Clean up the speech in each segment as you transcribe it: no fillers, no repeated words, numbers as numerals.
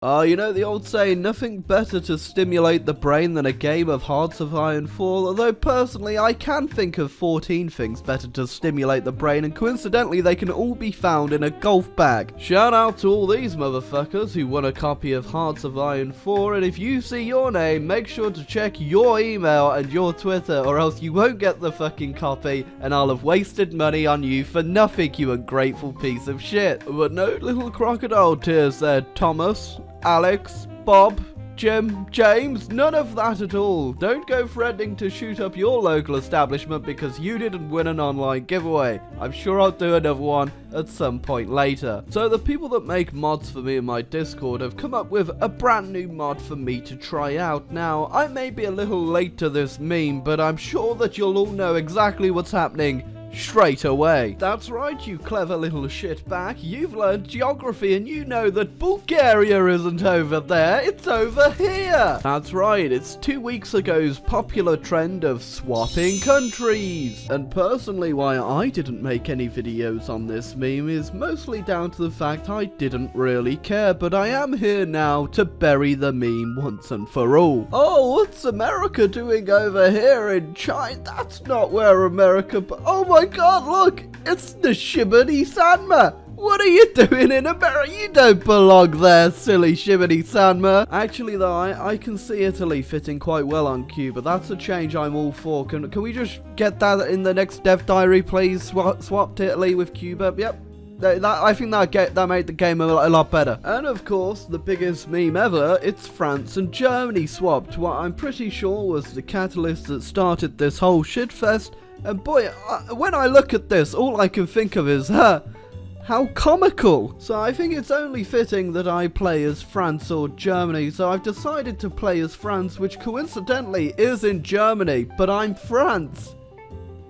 You know the old saying, nothing better to stimulate the brain than a game of Hearts of Iron 4, although personally I can think of 14 things better to stimulate the brain, and coincidentally they can all be found in a golf bag. Shout out to all these motherfuckers who won a copy of Hearts of Iron 4, and if you see your name, make sure to check your email and your Twitter, or else you won't get the fucking copy, and I'll have wasted money on you for nothing, you ungrateful piece of shit. But no little crocodile tears there, Thomas, Alex, Bob, Jim, James, none of that at all. Don't go threatening to shoot up your local establishment because you didn't win an online giveaway. I'm sure I'll do another one at some point later. So the people that make mods for me in my Discord have come up with a brand new mod for me to try out. Now, I may be a little late to this meme, but I'm sure that you'll all know exactly what's happening straight away. That's right, you clever little shitbag. You've learned geography and you know that Bulgaria isn't over there, it's over here. That's right, it's 2 weeks ago's popular trend of swapping countries. And personally, why I didn't make any videos on this meme is mostly down to the fact I didn't really care, but I am here now to bury the meme once and for all. Oh, what's America doing over here in China? That's not where America... Oh my god, look! It's the Shimony Sanma! What are you doing in America? You don't belong there, silly Shimony Sanma! Actually though, I can see Italy fitting quite well on Cuba. That's a change I'm all for. Can we just get that in the next dev diary, please? Swap Italy with Cuba? Yep. I think that made the game a lot better. And of course, the biggest meme ever, it's France and Germany swapped. What I'm pretty sure was the catalyst that started this whole shitfest. And boy, when I look at this, all I can think of is, how comical. So I think it's only fitting that I play as France or Germany. So I've decided to play as France, which coincidentally is in Germany, but I'm France.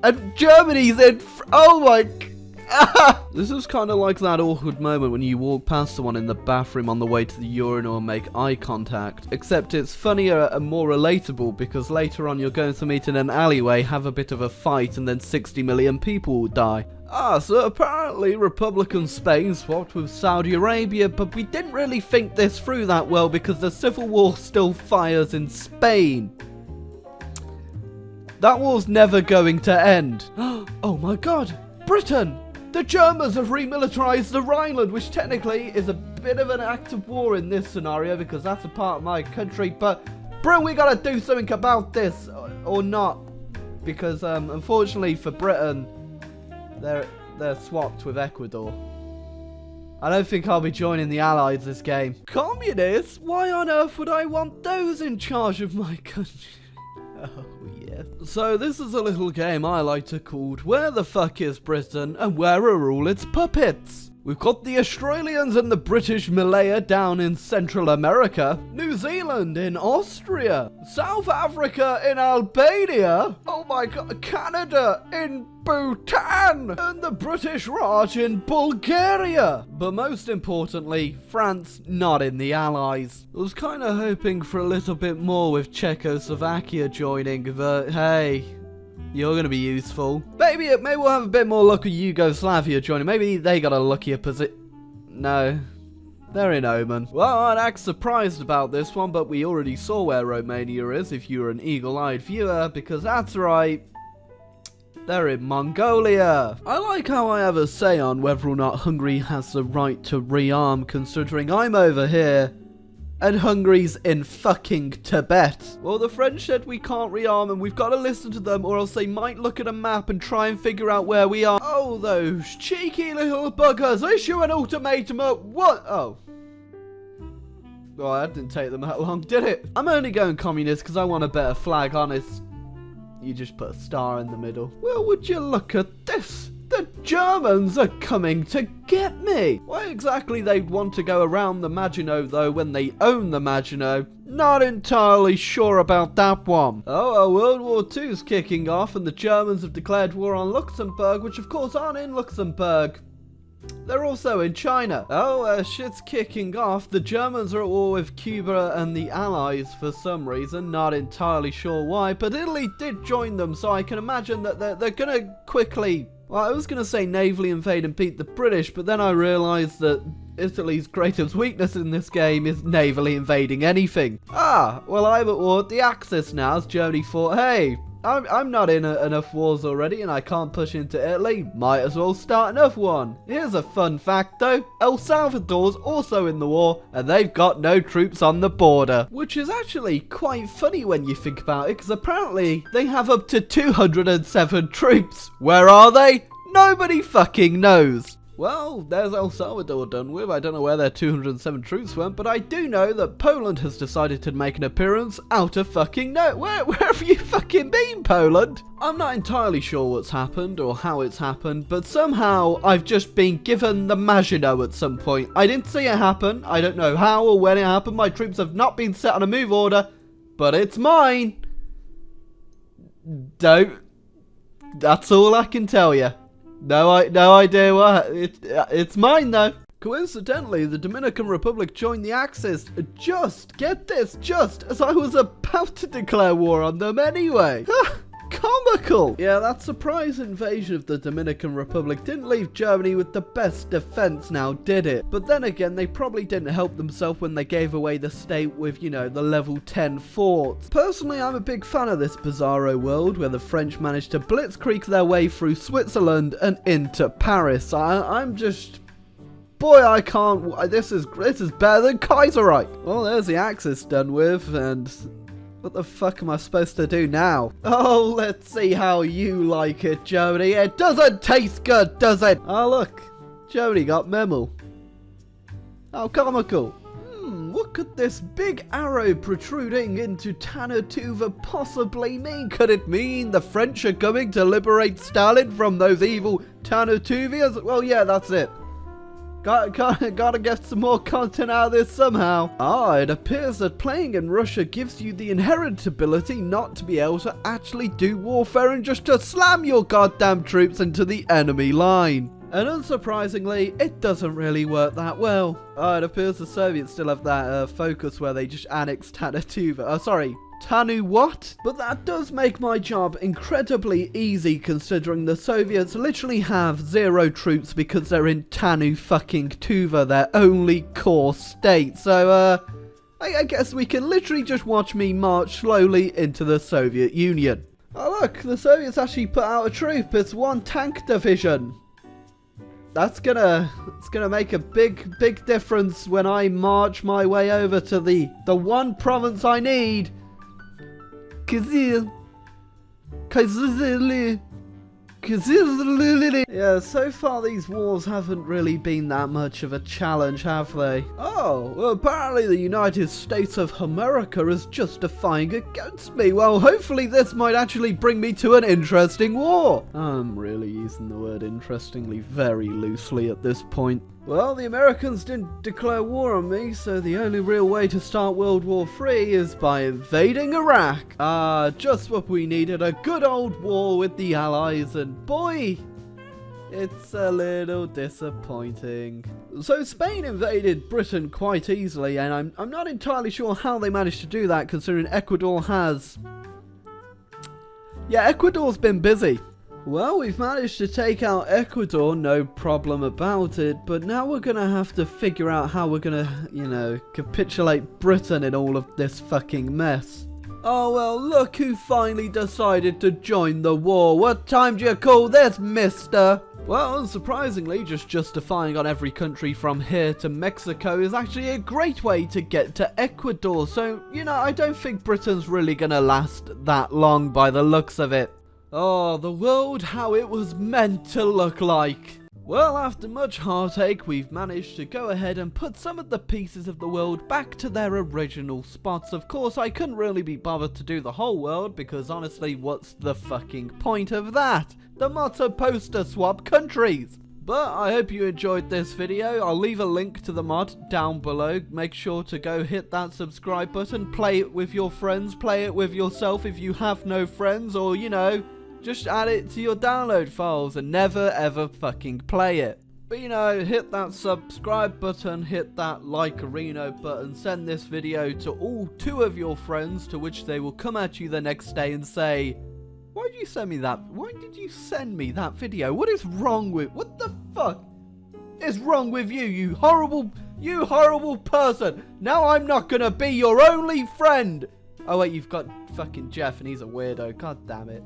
And Germany's in oh my... This is kind of like that awkward moment when you walk past someone in the bathroom on the way to the urinal and make eye contact. Except it's funnier and more relatable because later on you're going to meet in an alleyway, have a bit of a fight, and then 60 million people will die. So apparently Republican Spain swapped with Saudi Arabia, but we didn't really think this through that well because the civil war still fires in Spain. That war's never going to end. Oh my god, Britain! The Germans have remilitarized the Rhineland, which technically is a bit of an act of war in this scenario because that's a part of my country, but bro, we gotta do something about this, or not, because unfortunately for Britain, they're swapped with Ecuador. I don't think I'll be joining the Allies this game. Communists? Why on earth would I want those in charge of my country? Oh, yeah. So this is a little game I like to call Where the Fuck is Britain and Where Are All Its Puppets? We've got the Australians and the British Malaya down in Central America, New Zealand in Austria, South Africa in Albania, oh my god, Canada in Bhutan, and the British Raj in Bulgaria. But most importantly, France not in the Allies. I was kind of hoping for a little bit more with Czechoslovakia joining, but hey, you're going to be useful. Maybe we'll have a bit more luck with Yugoslavia joining. Maybe they got a luckier position. No, they're in Oman. Well, I'd act surprised about this one, but we already saw where Romania is if you're an eagle-eyed viewer, because that's right, they're in Mongolia. I like how I have a say on whether or not Hungary has the right to rearm, considering I'm over here and Hungary's in fucking Tibet. Well, the French said we can't rearm and we've got to listen to them or else they might look at a map and try and figure out where we are. Oh, those cheeky little buggers. Issue an ultimatum at what? Oh. Well, that didn't take them that long, did it? I'm only going communist because I want a better flag, honest. You just put a star in the middle. Well, would you look at this? The Germans are coming to get me! Why exactly they'd want to go around the Maginot though when they own the Maginot? Not entirely sure about that one. Oh, well, World War II's kicking off and the Germans have declared war on Luxembourg, which of course aren't in Luxembourg. They're also in China. Oh, shit's kicking off. The Germans are at war with Cuba and the Allies for some reason. Not entirely sure why, but Italy did join them, so I can imagine that they're gonna quickly Well, I was going to say navally invade and beat the British, but then I realised that Italy's greatest weakness in this game is navally invading anything. Ah, well, I'm at war with the Axis now, as Germany thought, hey, I'm not in enough wars already and I can't push into Italy, might as well start another one. Here's a fun fact though, El Salvador's also in the war and they've got no troops on the border. Which is actually quite funny when you think about it, because apparently they have up to 207 troops. Where are they? Nobody fucking knows. Well, there's El Salvador done with. I don't know where their 207 troops went, but I do know that Poland has decided to make an appearance out of fucking nowhere. Where have you fucking been, Poland? I'm not entirely sure what's happened or how it's happened, but somehow I've just been given the Maginot at some point. I didn't see it happen. I don't know how or when it happened. My troops have not been set on a move order, but it's mine. That's all I can tell you. No idea what. It's mine though. Coincidentally, the Dominican Republic joined the Axis just as I was about to declare war on them anyway. Comical. Yeah, that surprise invasion of the Dominican Republic didn't leave Germany with the best defense now, did it? But then again, they probably didn't help themselves when they gave away the state with, you know, the level 10 forts. Personally, I'm a big fan of this bizarro world where the French managed to blitzkrieg their way through Switzerland and into Paris. I'm just... Boy, I can't... This is better than Kaiserreich. Well, there's the Axis done with, and... What the fuck am I supposed to do now? Oh, let's see how you like it, Germany. It doesn't taste good, does it? Oh, look. Germany got Memel. How comical. What could this big arrow protruding into Tanatuva possibly mean? Could it mean the French are coming to liberate Stalin from those evil Tanatuvians? Well, yeah, that's it. Gotta get some more content out of this somehow. It appears that playing in Russia gives you the inherent ability not to be able to actually do warfare and just to slam your goddamn troops into the enemy line. And unsurprisingly, it doesn't really work that well. It appears the Soviets still have that focus where they just annex Tanu what? But that does make my job incredibly easy considering the Soviets literally have 0 troops because they're in Tanu fucking Tuva, their only core state. So, I guess we can literally just watch me march slowly into the Soviet Union. Oh look, the Soviets actually put out a troop. It's 1 tank division. It's gonna make a big difference when I march my way over to the one province I need. Yeah, so far these wars haven't really been that much of a challenge, have they? Oh, well, apparently the United States of America is justifying against me. Well, hopefully this might actually bring me to an interesting war. I'm really using the word interestingly very loosely at this point. Well, the Americans didn't declare war on me, so the only real way to start World War III is by invading Iraq. Just what we needed, a good old war with the Allies, and boy, it's a little disappointing. So Spain invaded Britain quite easily, and I'm not entirely sure how they managed to do that, considering Ecuador has... Yeah, Ecuador's been busy. Well, we've managed to take out Ecuador, no problem about it, but now we're gonna have to figure out how we're gonna, you know, capitulate Britain in all of this fucking mess. Oh well, look who finally decided to join the war. What time do you call this, mister? Well, unsurprisingly, just justifying on every country from here to Mexico is actually a great way to get to Ecuador, so, you know, I don't think Britain's really gonna last that long by the looks of it. Oh, the world how it was meant to look like. Well, after much heartache, we've managed to go ahead and put some of the pieces of the world back to their original spots. Of course, I couldn't really be bothered to do the whole world, because honestly, what's the fucking point of that? The mod's supposed to swap countries. But I hope you enjoyed this video. I'll leave a link to the mod down below. Make sure to go hit that subscribe button, play it with your friends, play it with yourself if you have no friends, or, you know, just add it to your download files and never ever fucking play it. But you know, hit that subscribe button, hit that like-a-reno button, send this video to all 2 of your friends, to which they will come at you the next day and say, "Why'd you you send me that? Why did you send me that video? What is wrong with... What the fuck is wrong with you, you horrible person? Now I'm not gonna be your only friend. Oh wait, you've got fucking Jeff and he's a weirdo. God damn it.